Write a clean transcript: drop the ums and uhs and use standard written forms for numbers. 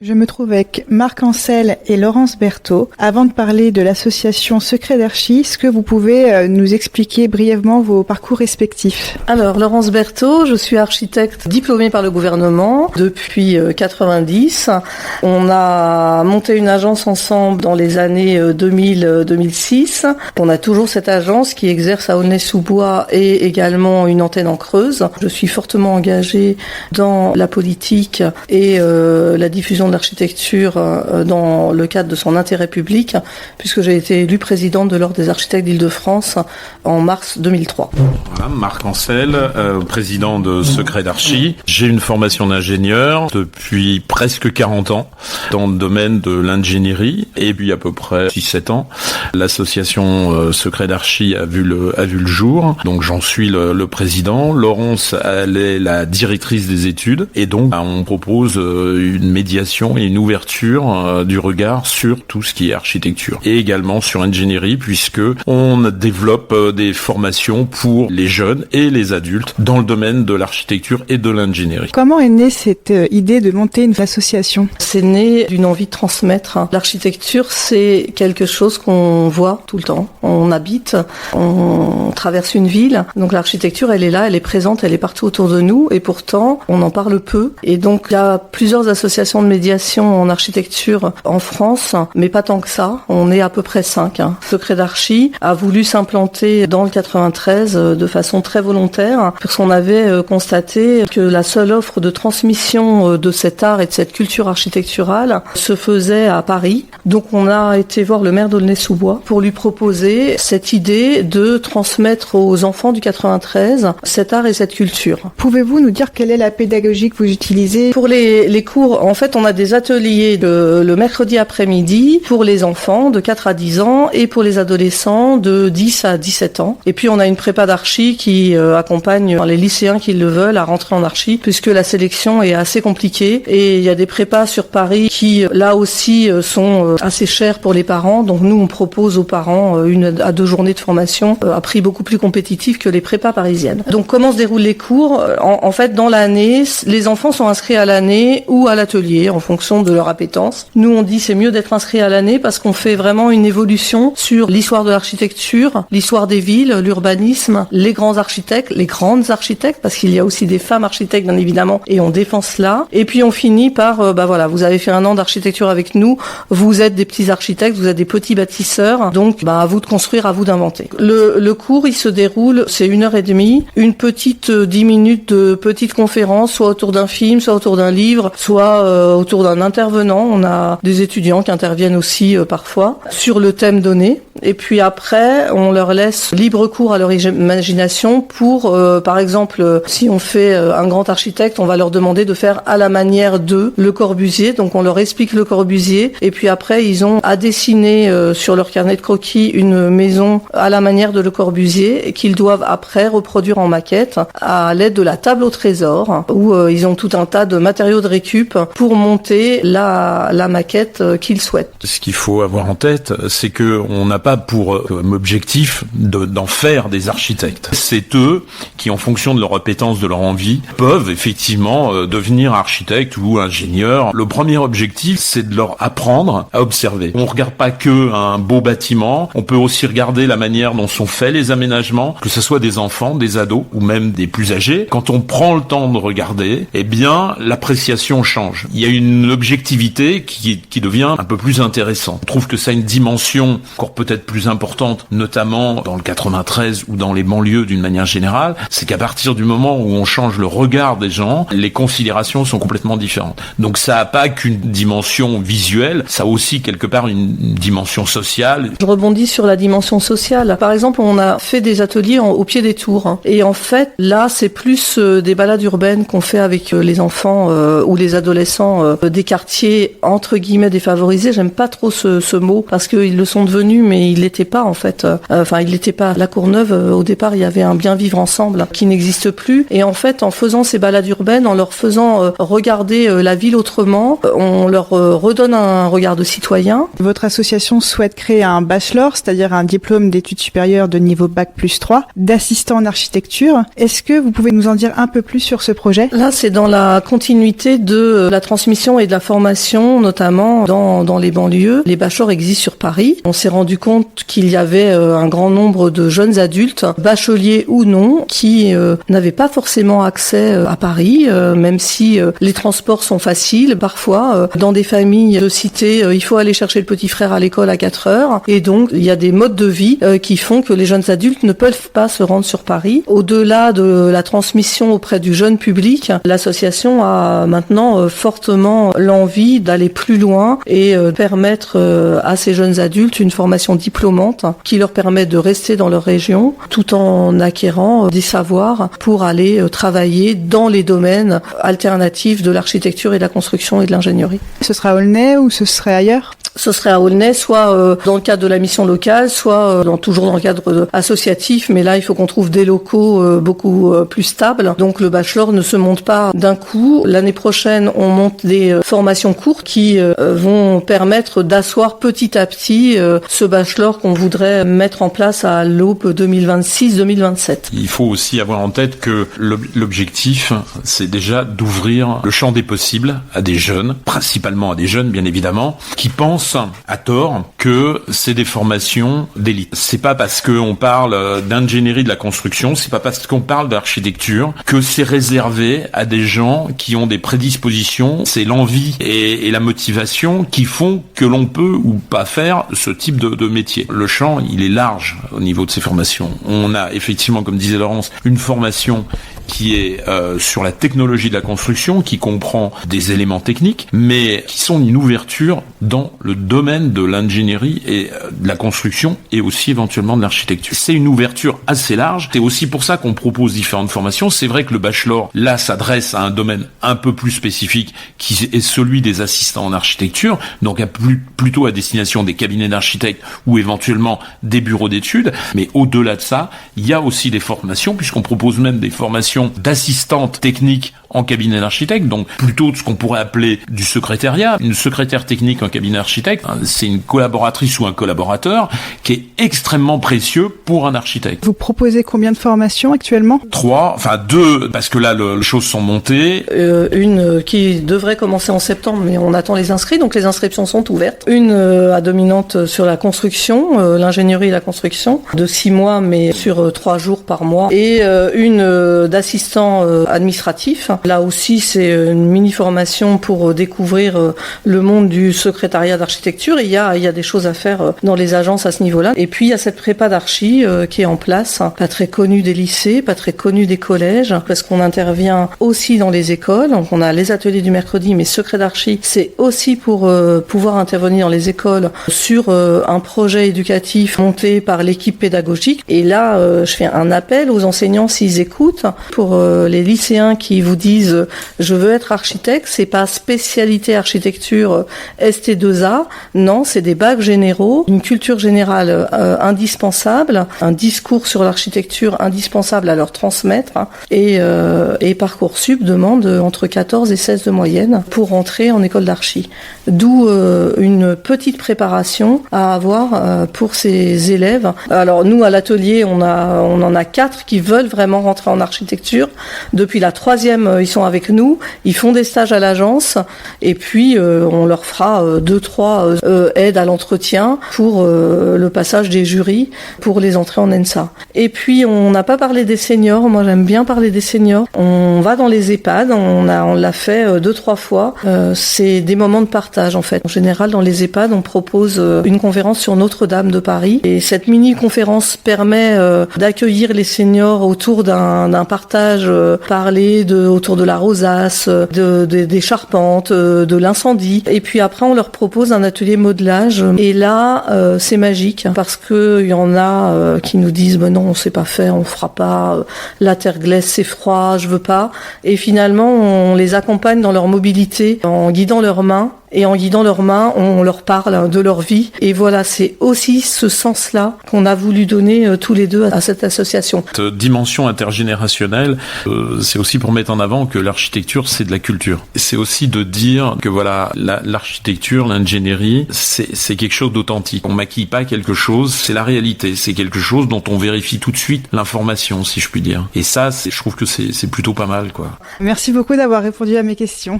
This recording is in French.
Je me trouve avec Marc Ancel et Laurence Berthaud. Avant de parler de l'association Secret d'Archi, est-ce que vous pouvez nous expliquer brièvement vos parcours respectifs? Alors, Laurence Berthaud, je suis architecte diplômée par le gouvernement depuis 90. On a monté une agence ensemble dans les années 2000-2006. On a toujours cette agence qui exerce à Aulnay-sous-Bois et également une antenne en Creuse. Je suis fortement engagée dans la politique et la diffusion de l'architecture dans le cadre de son intérêt public, puisque j'ai été élue présidente de l'Ordre des architectes d'Île-de-France en mars 2003. Voilà, Marc Ancel, président de Secret d'Archi. J'ai une formation d'ingénieur depuis presque 40 ans dans le domaine de l'ingénierie, et puis à peu près 6-7 ans, l'association Secret d'Archi a vu le jour. Donc j'en suis le président. Laurence, elle est la directrice des études, et donc on propose une médiation et une ouverture du regard sur tout ce qui est architecture, et également sur ingénierie, puisque on développe des formations pour les jeunes et les adultes dans le domaine de l'architecture et de l'ingénierie. Comment est née cette idée de monter une association? C'est né d'une envie de transmettre. L'architecture, c'est quelque chose qu'on voit tout le temps. On habite, on traverse une ville, donc l'architecture, elle est là, elle est présente, elle est partout autour de nous, et pourtant, on en parle peu. Et donc, il y a plusieurs associations de médiation en architecture en France, mais pas tant que ça. On est à peu près 5. Secret d'Archi a voulu s'implanter dans le 93 de façon très volontaire, parce qu'on avait constaté que la seule offre de transmission de cet art et de cette culture architecturale se faisait à Paris. Donc on a été voir le maire d'Aulnay-sous-Bois pour lui proposer cette idée de transmettre aux enfants du 93 cet art et cette culture. Pouvez-vous nous dire quelle est la pédagogie que vous utilisez? Pour les cours, en fait, on a des ateliers le mercredi après-midi pour les enfants de 4 à 10 ans et pour les adolescents de 10 à 17 ans. Et puis on a une prépa d'archi qui accompagne les lycéens qui le veulent à rentrer en archi, puisque la sélection est assez compliquée, et il y a des prépas sur Paris qui là aussi sont assez chers pour les parents. Donc nous on propose aux parents 1 à 2 journées de formation à prix beaucoup plus compétitif que les prépas parisiennes. Donc comment se déroulent les cours? En fait, dans l'année, les enfants sont inscrits à l'année ou à l'atelier en fonction de leur appétence. Nous, on dit c'est mieux d'être inscrit à l'année parce qu'on fait vraiment une évolution sur l'histoire de l'architecture, l'histoire des villes, l'urbanisme, les grands architectes, les grandes architectes, parce qu'il y a aussi des femmes architectes, bien évidemment, et on défend cela. Et puis on finit par, voilà, vous avez fait 1 an d'architecture avec nous, vous êtes des petits architectes, vous êtes des petits bâtisseurs, donc à vous de construire, à vous d'inventer. Le cours, il se déroule, c'est 1h30, une petite 10 minutes de petite conférence, soit autour d'un film, soit autour d'un livre, soit autour d'un intervenant. On a des étudiants qui interviennent aussi parfois sur le thème donné. Et puis après, on leur laisse libre cours à leur imagination pour, par exemple, si on fait un grand architecte, on va leur demander de faire à la manière de Le Corbusier. Donc on leur explique Le Corbusier. Et puis après, ils ont à dessiner sur leur carnet de croquis une maison à la manière de Le Corbusier, et qu'ils doivent après reproduire en maquette à l'aide de la table au trésor, où ils ont tout un tas de matériaux de récup pour monter la maquette qu'ils souhaitent. Ce qu'il faut avoir en tête, c'est que on n'a pas pour objectif d'en faire des architectes. C'est eux qui, en fonction de leur appétence, de leur envie, peuvent effectivement devenir architectes ou ingénieurs. Le premier objectif, c'est de leur apprendre à observer. On regarde pas que un beau bâtiment, on peut aussi regarder la manière dont sont faits les aménagements, que ce soit des enfants, des ados ou même des plus âgés. Quand on prend le temps de regarder, eh bien, l'appréciation change. Il y a une objectivité qui devient un peu plus intéressante. On trouve que ça a une dimension encore peut-être plus importante, notamment dans le 93 ou dans les banlieues d'une manière générale, c'est qu'à partir du moment où on change le regard des gens, les considérations sont complètement différentes. Donc ça n'a pas qu'une dimension visuelle, ça a aussi quelque part une dimension sociale. Je rebondis sur la dimension sociale. Par exemple, on a fait des ateliers au pied des tours. Et en fait, là, c'est plus des balades urbaines qu'on fait avec les enfants ou les adolescents des quartiers entre guillemets défavorisés. J'aime pas trop ce mot parce qu'ils le sont devenus, mais ils l'étaient pas en fait. Ils l'étaient pas. La Courneuve, au départ, il y avait un bien vivre ensemble qui n'existe plus. Et en fait, en faisant ces balades urbaines, en leur faisant regarder la ville autrement, on leur redonne un regard de citoyen. Votre association souhaite créer un bachelor, c'est-à-dire un diplôme d'études supérieures de niveau Bac+3, d'assistant en architecture. Est-ce que vous pouvez nous en dire un peu plus sur ce projet? Là, c'est dans la continuité de la transmission et de la formation, notamment dans les banlieues. Les bachelors existent sur Paris. On s'est rendu compte qu'il y avait un grand nombre de jeunes adultes, bacheliers ou non, qui n'avaient pas forcément accès à Paris, même si les transports sont faciles. Parfois, dans des familles de cité, il faut aller chercher le petit frère à l'école à 4 heures. Et donc, il y a des modes de vie qui font que les jeunes adultes ne peuvent pas se rendre sur Paris. Au-delà de la transmission auprès du jeune public, l'association a maintenant fortement l'envie d'aller plus loin et permettre à ces jeunes adultes une formation diplômante qui leur permet de rester dans leur région tout en acquérant des savoirs pour aller travailler dans les domaines alternatifs de l'architecture et de la construction et de l'ingénierie. Ce sera à Aulnay ou ce serait ailleurs ? Ce serait à Aulnay, soit dans le cadre de la mission locale, soit toujours dans le cadre associatif, mais là il faut qu'on trouve des locaux beaucoup plus stables. Donc le bachelor ne se monte pas d'un coup. L'année prochaine, on monte des formations courtes qui vont permettre d'asseoir petit à petit ce bachelor qu'on voudrait mettre en place à l'aube 2026-2027. Il faut aussi avoir en tête que l'objectif, c'est déjà d'ouvrir le champ des possibles à des jeunes, principalement à des jeunes bien évidemment, qui pensent à tort que c'est des formations d'élite. C'est pas parce qu'on parle d'ingénierie de la construction, c'est pas parce qu'on parle d'architecture que c'est réservé à des gens qui ont des prédispositions. C'est l'envie et la motivation qui font que l'on peut ou pas faire ce type de métier. Le champ, il est large au niveau de ces formations. On a effectivement, comme disait Laurence, une formation qui est sur la technologie de la construction, qui comprend des éléments techniques, mais qui sont une ouverture dans le domaine de l'ingénierie et de la construction et aussi éventuellement de l'architecture. C'est une ouverture assez large. C'est aussi pour ça qu'on propose différentes formations. C'est vrai que le bachelor, là, s'adresse à un domaine un peu plus spécifique qui est celui des assistants en architecture, donc plutôt à destination des cabinets d'architectes ou éventuellement des bureaux d'études. Mais au-delà de ça, il y a aussi des formations, puisqu'on propose même des formations d'assistantes techniques en cabinet d'architecte, donc plutôt de ce qu'on pourrait appeler du secrétariat. Une secrétaire technique en cabinet d'architecte, c'est une collaboratrice ou un collaborateur qui est extrêmement précieux pour un architecte. Vous proposez combien de formations actuellement ? 2, parce que là, les choses sont montées. Une qui devrait commencer en septembre, mais on attend les inscrits, donc les inscriptions sont ouvertes. Une à dominante sur la construction, l'ingénierie et la construction, de 6 mois, mais sur 3 jours par mois. Et une d'assistant administratif. Là aussi, c'est une mini-formation pour découvrir le monde du secrétariat d'architecture. Et il y a des choses à faire dans les agences à ce niveau-là. Et puis, il y a cette prépa d'archi qui est en place, pas très connue des lycées, pas très connue des collèges, parce qu'on intervient aussi dans les écoles. Donc, on a les ateliers du mercredi, mais secret d'archi, c'est aussi pour pouvoir intervenir dans les écoles sur un projet éducatif monté par l'équipe pédagogique. Et là, je fais un appel aux enseignants s'ils écoutent. Pour les lycéens qui vous disent je veux être architecte, c'est pas spécialité architecture ST2A, non, c'est des bacs généraux, une culture générale indispensable, un discours sur l'architecture indispensable à leur transmettre, et Parcoursup demande entre 14 et 16 de moyenne pour rentrer en école d'archi. D'où une petite préparation à avoir pour ces élèves. Alors nous à l'atelier, on en a 4 qui veulent vraiment rentrer en architecture. Depuis la 3e, ils sont avec nous, ils font des stages à l'agence et puis on leur fera 2-3 aides à l'entretien pour le passage des jurys pour les entrées en ENSA. Et puis on n'a pas parlé des seniors, moi j'aime bien parler des seniors. On va dans les EHPAD, on l'a fait 2-3 fois. C'est des moments de partage en fait. En général dans les EHPAD on propose une conférence sur Notre-Dame de Paris et cette mini-conférence permet d'accueillir les seniors autour d'un partage, parler autour de la rosace, des charpentes, de l'incendie. Et puis après, on leur propose un atelier modelage. Et là, c'est magique parce que il y en a qui nous disent non, on sait pas faire, on fera pas. La terre glace, c'est froid, je veux pas. Et finalement, on les accompagne dans leur mobilité en guidant leurs mains. Et en guidant leurs mains, on leur parle de leur vie. Et voilà, c'est aussi ce sens-là qu'on a voulu donner tous les deux à cette association. Cette dimension intergénérationnelle, c'est aussi pour mettre en avant que l'architecture, c'est de la culture. C'est aussi de dire que voilà, l'architecture, l'ingénierie, c'est quelque chose d'authentique. On maquille pas quelque chose, c'est la réalité. C'est quelque chose dont on vérifie tout de suite l'information, si je puis dire. Et ça, je trouve que c'est plutôt pas mal, quoi. Merci beaucoup d'avoir répondu à mes questions.